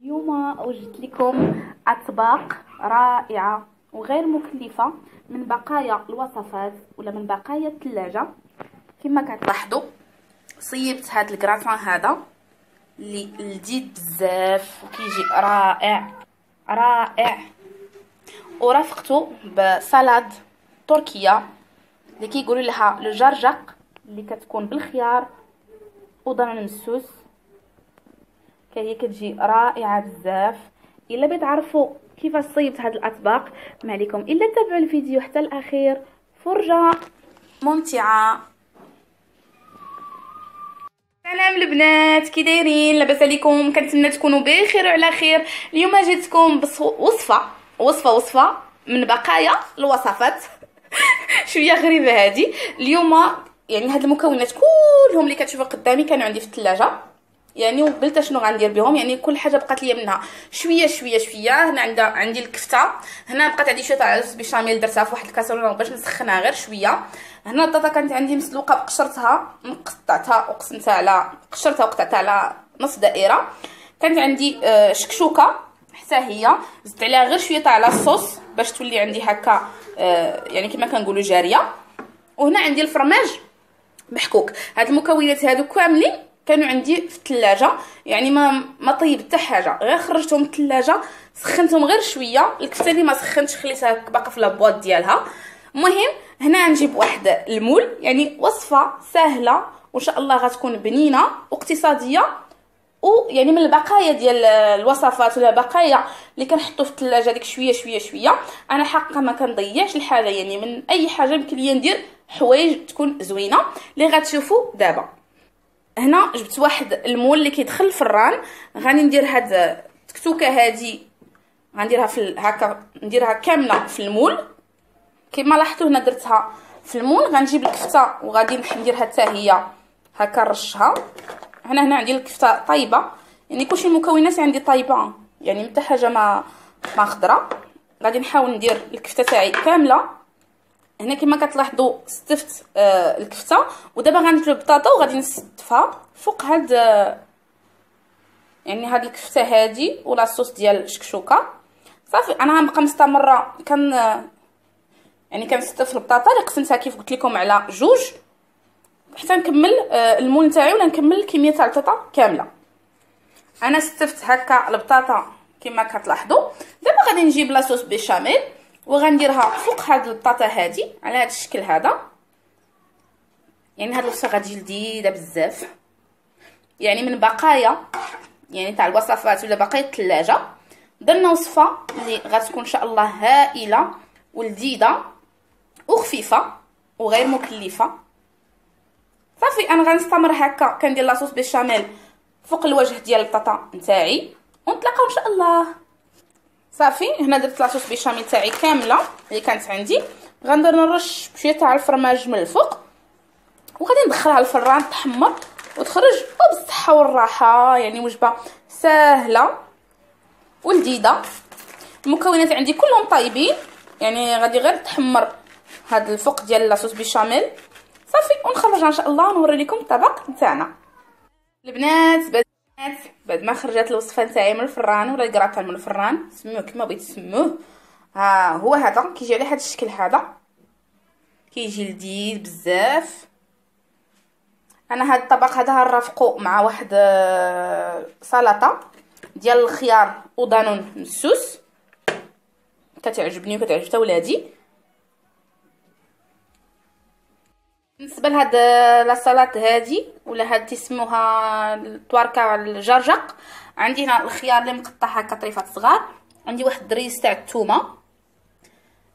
اليوم وجدت لكم اطباق رائعه وغير مكلفه من بقايا الوصفات ولا من بقايا الثلاجه. كما كتلاحظوا صيبت هذا الكراسان هذا اللي لذيذ بزاف وكيجي رائع رائع، ورافقته بسلطه تركيه اللي كيقولوا لها لو جرجق، اللي كتكون بالخيار وضرن مسوس. هي كتجي رائعه بزاف. الا بغيت تعرفوا كيفاش صيبت هاد الاطباق ما عليكم الا تابعوا الفيديو حتى الاخير، فرجه ممتعه. سلام البنات، كي دايرين؟ لاباس عليكم؟ كنتمنى تكونوا بخير وعلى خير. اليوم جيتكم وصفه من بقايا الوصفات شويه غريبه هذه اليوم. يعني هاد المكونات كلهم اللي كتشوفوا قدامي كانوا عندي في الثلاجه، يعني وقلت شنو غندير بهم. يعني كل حاجه بقات لي منها شويه شويه شويه. هنا عندي الكفته، هنا بقات عندي شويه تاع العدس بشاميل درتها في واحد الكاسرونه باش نسخنها غير شويه. هنا البطاطا كانت عندي مسلوقه بقشرتها، قطعتها وقسمتها على قشرتها وقطعتها على نص دائره. كانت عندي شكشوكه حتى هي زدت عليها غير شويه تاع الصوص باش تولي عندي هكا يعني كما كنقولوا جاريه. وهنا عندي الفرماج محكوك. هاد المكونات هادو كاملين كانوا عندي في الثلاجه، يعني ما طيبت حتى حاجه، غير خرجتهم من الثلاجه سخنتهم غير شويه. الكفته اللي ما سخنتش خليتها باقا في لابواط ديالها. المهم هنا نجيب واحد المول، يعني وصفه سهله وان شاء الله غتكون بنينه واقتصاديه، ويعني من البقايا ديال الوصفات ولا بقايا اللي كنحطو في الثلاجه ديك شويه شويه شويه. انا حقا ما كنضيعش الحاجه، يعني من اي حاجه يمكن ليا ندير حوايج تكون زوينه اللي غتشوفوا دابا. هنا جبت واحد المول اللي كيدخل الفران، غادي ندير هاد التكتوكه هادي غنديرها في هكا، نديرها كامله في المول كما لاحظتوا. هنا درتها في المول. غنجيب الكفته وغادي نديرها حتى هي هكا نرشها. هنا عندي الكفته طايبه، يعني كلشي المكونات عندي طايبه، يعني حتى حاجه ما خضره. غادي نحاول ندير الكفته تاعي كامله. هنا كما كتلاحظوا ستفت الكفته، ودابا غنجيب البطاطا وغادي نستفها فوق هاد يعني هاد الكفته هادي ولا الصوص ديال الشكشوكه. صافي انا غنبقى مستمره يعني كنستف البطاطا اللي قسمتها كيف قلت لكم على جوج حتى نكمل المول نتاعي ولا نكمل الكميه تاع البطاطا كامله. انا استفت هكا البطاطا كما كتلاحظوا. دابا غادي نجيب لاصوص بيشاميل وغنديرها فوق هاد البطاطا هادي على هاد الشكل هذا. يعني هاد الوصفه غتجي لذيذه بزاف، يعني من بقايا يعني تاع الوصفات ولا بقايا الثلاجه. درنا وصفه اللي غتكون ان شاء الله هائله ولذيذه وخفيفه وغير مكلفه. صافي انا غنستمر هكا كندير لاصوص بيشاميل فوق الوجه ديال البطاطا نتاعي ونتلاقاو ان شاء الله. صافي هنا درت لاصوص بيشاميل تاعي كامله اللي كانت عندي. غندير نرش بشويه تاع الفرماج من الفوق وغادي ندخلها للفران تحمر وتخرج بالصحه والراحه. يعني وجبه سهله ولذيذه. المكونات عندي كلهم طايبين، يعني غادي غير تحمر هاد الفوق ديال لاصوص بيشاميل. صافي ونخرجها ان شاء الله ونوري لكم الطبق نتاعنا. البنات بعد ما خرجت الوصفه نتاعي من الفران ولا الكراتان من الفران، سموه كما بغيتو تسموه. ها هو هذا كيجي على هذا الشكل هذا، كيجي لذيذ بزاف. انا هذا الطبق هذا هنرافقو مع واحد سلطه ديال الخيار ودانون مسوس كتعجبني وكتعجب حتى ولادي. بالنسبه لهاد لا سلطه هادي ولا هاد تسموها الطواركه الجرجق، عندي هنا الخيار اللي مقطع هكا طريفات صغار، عندي واحد الدريس تاع الثومه،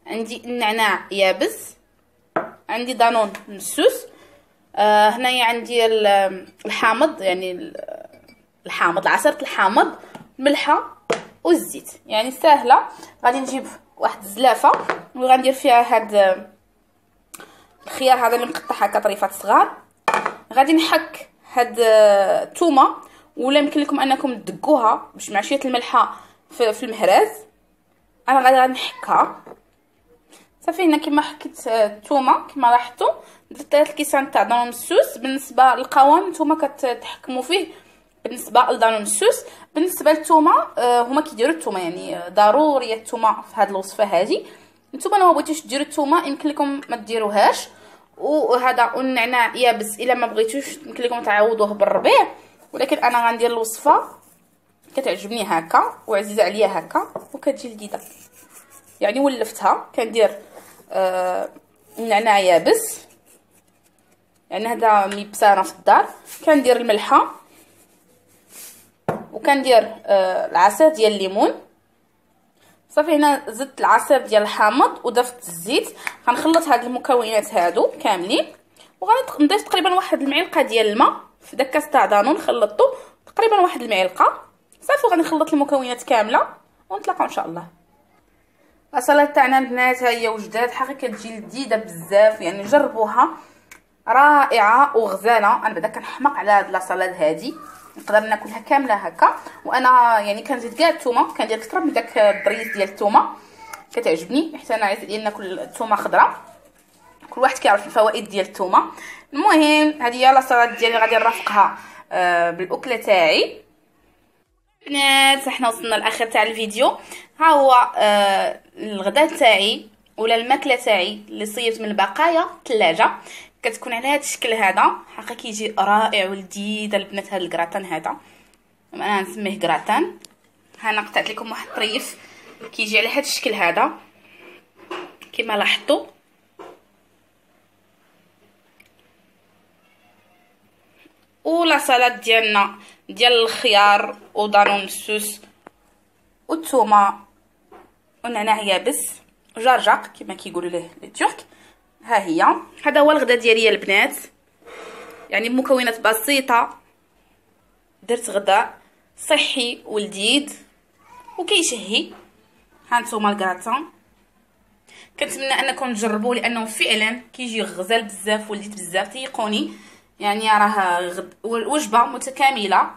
عندي النعناع يابس، عندي دانون مسوس. هنايا عندي الحامض، يعني الحامض عصير الحامض، الملحه والزيت، يعني سهله. غادي نجيب واحد الزلافه وغندير فيها هاد الخيار هذا اللي مقطع هكا طريفات صغار. غادي نحك هاد الثومه ولا يمكن لكم انكم تدقوها باش مع شويه الملحه في المهراز. انا غادي نحكها. صافي هنا كما حكيت الثومه كما لاحظتوا درت 3 كيسان تاع دانون مسوس. بالنسبه للقوام نتوما كتحكموا فيه بالنسبه لدانون السوس. بالنسبه للثومه هما كيديروا الثومه، يعني ضروريه الثومه في هذه الوصفه هذه. نتوما لو ما بغيتوش ديروا الثومه يمكن لكم ما ديروهاش. وهذا النعناع يابس الا ما بغيتوش يمكن لكم تعوضوه بالربيع، ولكن انا غندير الوصفه كتعجبني هكا وعزيزه عليا هكا وكتجي لذيذه. يعني ولفتها كندير النعناع يابس، يعني هذا ميبسه انا في الدار. كندير الملحه وكندير العصير ديال الليمون. صافي هنا زدت العصير ديال الحامض وضفت الزيت. غنخلط هاد المكونات هادو كاملين وغنضيف تقريبا واحد المعلقه ديال الماء في داك كاس تاع دانون. خلطته تقريبا واحد المعلقه صافي. وغادي نخلط المكونات كامله ونتلاقاو ان شاء الله. الصلاه تاعنا البنات ها هي وجدات حقيقه كتجي لذيذه بزاف، يعني جربوها رائعه وغزاله. انا بعدا كنحماق على هاد لاصالاد هادي، نقدر ناكلها كامله هكا. وانا يعني كنزيد كاع الثومه، كندير اكثر من داك البريز ديال الثومه كتعجبني، حيت انا عايزه ديال ناكل الثومه خضراء. كل واحد كيعرف الفوائد ديال الثومه. المهم هذه هي لاصالاد ديالي غادي نرافقها بالاكله تاعي. بنات حنا وصلنا لاخر تاع الفيديو. ها هو الغداء تاعي ولا الماكله تاعي اللي صيبت من بقايا الثلاجه. كتكون على هذا الشكل هذا، حقا كيجي رائع ولذيذ البنات. هذا الكراتان هذا انا نسميه كراتان. ها انا قطعت لكم واحد الطريف كيجي على هذا الشكل هذا كما لاحظتوا. ولا سلطه ديالنا ديال الخيار ودانون السوس والثومه والنعناع يابس وجرجق كما كيقولوا ليه لي ترك. ها هي هذا هو الغداء ديالي البنات، يعني بمكونات بسيطه درت غداء صحي ولذيذ وكيشهي. ها نتوما الكراتان، كنتمنى انكم تجربوه لانه فعلا كيجي غزال بزاف ولذيذ بزاف. تيقوني يعني راه وجبه متكامله،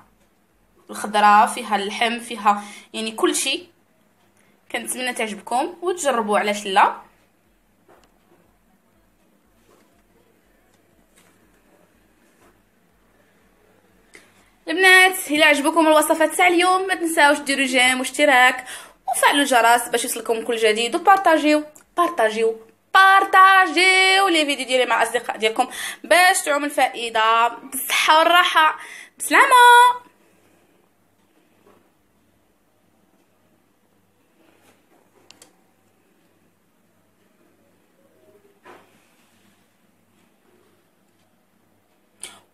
الخضره فيها اللحم فيها يعني كل شيء. كنتمنى تعجبكم وتجربوا، علاش لا. البنات الا عجبكم الوصفات تاع اليوم ما تنساوش ديروا جيم واشتراك وفعلوا الجرس باش يوصلكم كل جديد، وبارطاجيو لي فيديو ديالي مع الاصدقاء ديالكم باش تعم الفائده بالصحه والراحه. بسلامه.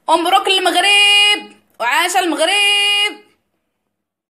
مبروك المغرب وعاش المغرب.